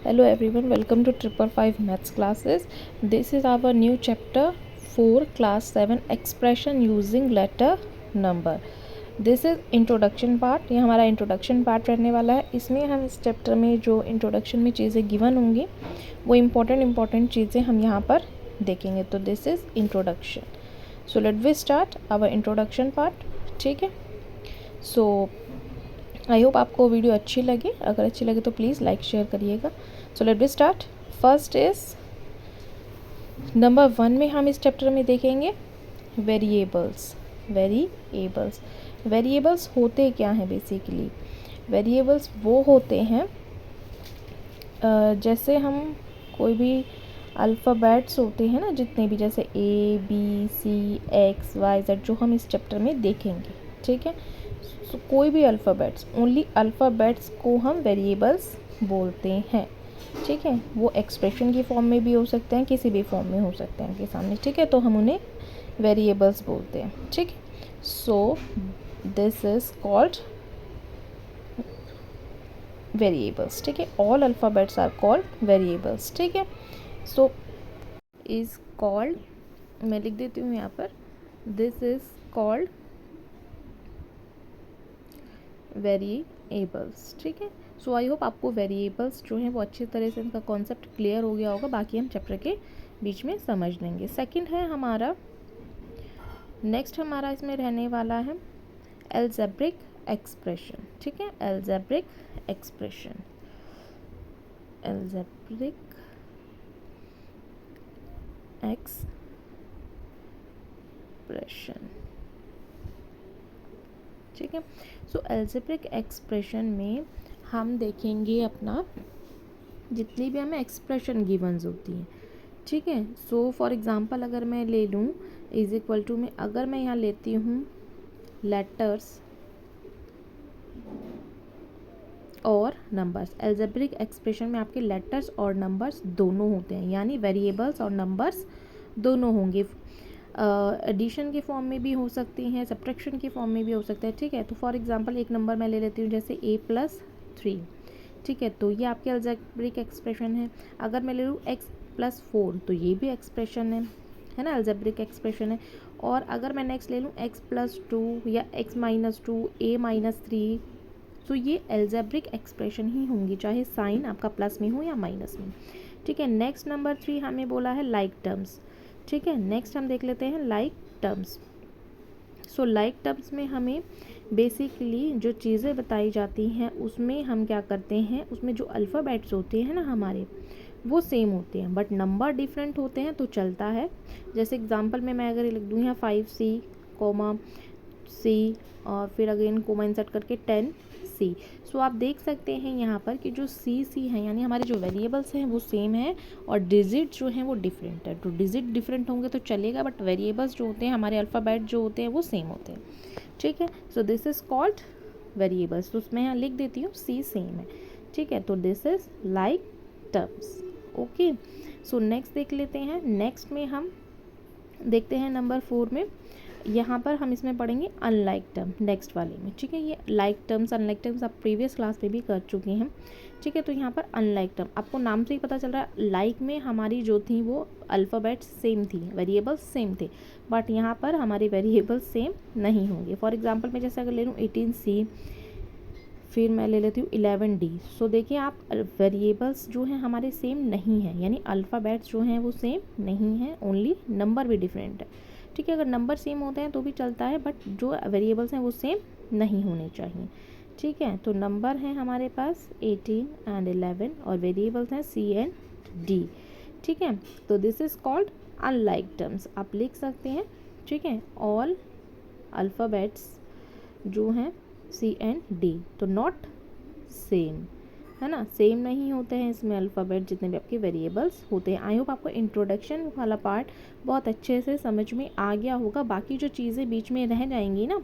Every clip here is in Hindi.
Hello everyone, welcome to 555 Maths classes. This is our new chapter 4 class 7 expression using letter number. This is introduction part, ये हमारा इंट्रोडक्शन पार्ट रहने वाला है. इसमें हम इस चैप्टर में जो इंट्रोडक्शन में चीज़ें गिवन होंगी वो इम्पोर्टेंट चीज़ें हम यहाँ पर देखेंगे. तो this is introduction. So let we start our introduction part. ठीक है. सो आई होप आपको वीडियो अच्छी लगी. अगर अच्छी लगे तो प्लीज़ लाइक शेयर करिएगा. So let be start. First is number 1 में हम इस चैप्टर में देखेंगे वेरिएबल्स. वेरिएबल्स होते क्या हैं बेसिकली. वेरिएबल्स वो होते हैं जैसे हम कोई भी अल्फ़ाबेट्स होते हैं ना, जितने भी, जैसे A B C X Y Z जो हम इस चैप्टर में देखेंगे. ठीक है. सो कोई भी अल्फ़ाबेट्स, ओनली अल्फ़ाबेट्स को हम वेरिएबल्स बोलते हैं. ठीक है. वो एक्सप्रेशन की फॉर्म में भी हो सकते हैं, किसी भी फॉर्म में हो सकते हैं आपके सामने. ठीक है. तो हम उन्हें वेरिएबल्स बोलते हैं. ठीक है. So this is called variables. ठीक है. All alphabets are called variables. ठीक है. सो इज़ कॉल्ड, मैं लिख देती हूँ यहाँ पर, दिस इज़ कॉल्ड वेरिएबल्स. ठीक है. सो आई होप आपको वेरिएबल्स जो हैं वो अच्छी तरह से इनका कॉन्सेप्ट क्लियर हो गया होगा. बाकी हम चैप्टर के बीच में समझ लेंगे. सेकंड है हमारा, नेक्स्ट हमारा इसमें रहने वाला है अलजेब्रिक एक्सप्रेशन. ठीक है. Algebraic expression. Algebraic expression. ठीक है. सो अलजेब्रिक एक्सप्रेशन में हम देखेंगे अपना जितनी भी हमें एक्सप्रेशन गिवन्स होती हैं. ठीक है. सो फॉर एग्ज़ाम्पल अगर मैं ले लूँ इज़ इक्वल टू में, अगर मैं यहाँ लेती हूँ लेटर्स और नंबर्स. अलजेब्रिक एक्सप्रेशन में आपके लेटर्स और नंबर्स दोनों होते हैं, यानी वेरिएबल्स और नंबर्स दोनों होंगे. एडिशन के फॉर्म में भी हो सकती हैं, सब्ट्रैक्शन के फॉर्म में भी हो सकता है. ठीक है. तो फॉर एग्जांपल एक नंबर मैं ले लेती हूँ जैसे A+3. ठीक है. तो ये आपके अलजेब्रिक एक्सप्रेशन है. अगर मैं ले लूँ X+4 तो ये भी एक्सप्रेशन है ना, अलजेब्रिक एक्सप्रेशन है. और अगर मैं नेक्स्ट ले लूँ X+2 या X-2 A-3, तो ये अलजेब्रिक एक्सप्रेशन ही होंगी, चाहे साइन आपका प्लस में हो या माइनस में. ठीक है. नेक्स्ट नंबर 3 हमें बोला है लाइक टर्म्स. ठीक है. नेक्स्ट हम देख लेते हैं like terms. So like terms में हमें बेसिकली जो चीज़ें बताई जाती हैं उसमें हम क्या करते हैं, उसमें जो अल्फ़ाबेट्स होते हैं ना हमारे, वो सेम होते हैं बट नंबर डिफरेंट होते हैं तो चलता है. जैसे एग्जांपल में मैं अगर लिख दूँ यहाँ 5C, C और फिर अगेन कोमा इंसर्ट करके 10C. सो आप देख सकते हैं यहाँ पर कि जो C हैं यानी हमारे जो वेरिएबल्स हैं वो सेम है और डिजिट जो हैं वो डिफरेंट है. तो डिजिट डिफरेंट होंगे तो चलेगा, बट वेरिएबल्स जो होते हैं, हमारे अल्फ़ाबेट जो होते हैं वो सेम होते हैं. ठीक है. So this is called variables. तो उसमें यहाँ लिख देती हूँ C सेम है. ठीक है. तो this is like terms. Okay. So next देख लेते हैं. नेक्स्ट में हम देखते हैं नंबर 4 में, यहाँ पर हम इसमें पढ़ेंगे अनलाइक टर्म नेक्स्ट वाले में. ठीक है. ये लाइक टर्म्स, अनलाइक टर्म्स आप प्रीवियस क्लास में भी कर चुके हैं. ठीक है. तो यहाँ पर अनलाइक टर्म आपको नाम से ही पता चल रहा है. लाइक में हमारी जो थी वो अल्फ़ाबेट्स सेम थी, वेरिएबल्स सेम थे, बट यहाँ पर हमारे वेरिएबल्स सेम नहीं होंगे. फॉर एग्जाम्पल मैं जैसे अगर ले लूँ 18C, फिर मैं ले लेती हूँ 11D. सो देखिए आप, वेरिएबल्स जो हैं हमारे सेम नहीं हैं, यानी अल्फ़ाबेट्स जो हैं वो सेम नहीं हैं, ओनली नंबर भी डिफरेंट है. ठीक है. अगर नंबर सेम होते हैं तो भी चलता है, बट जो वेरिएबल्स हैं वो सेम नहीं होने चाहिए. ठीक है. तो नंबर हैं हमारे पास 18 एंड 11 और वेरिएबल्स हैं C एंड D. ठीक है. तो this is called unlike terms. आप लिख सकते हैं. ठीक है. ऑल अल्फ़ाबेट्स जो हैं C एंड D, तो नॉट सेम, है ना, सेम नहीं होते हैं इसमें अल्फ़ाबेट जितने भी आपके वेरिएबल्स होते हैं. आई होप आपको इंट्रोडक्शन वाला पार्ट बहुत अच्छे से समझ में आ गया होगा. बाकी जो चीज़ें बीच में रह जाएंगी ना,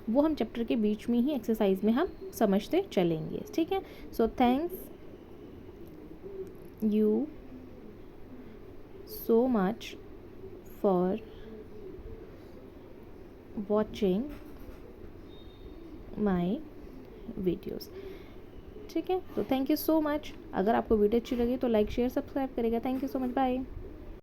वो हम चैप्टर के बीच में ही एक्सरसाइज में हम समझते चलेंगे. ठीक है. So thanks you so much for watching my videos. ठीक है. तो थैंक यू सो मच. अगर आपको वीडियो अच्छी लगी तो लाइक शेयर सब्सक्राइब करेगा। Thank you so much, bye.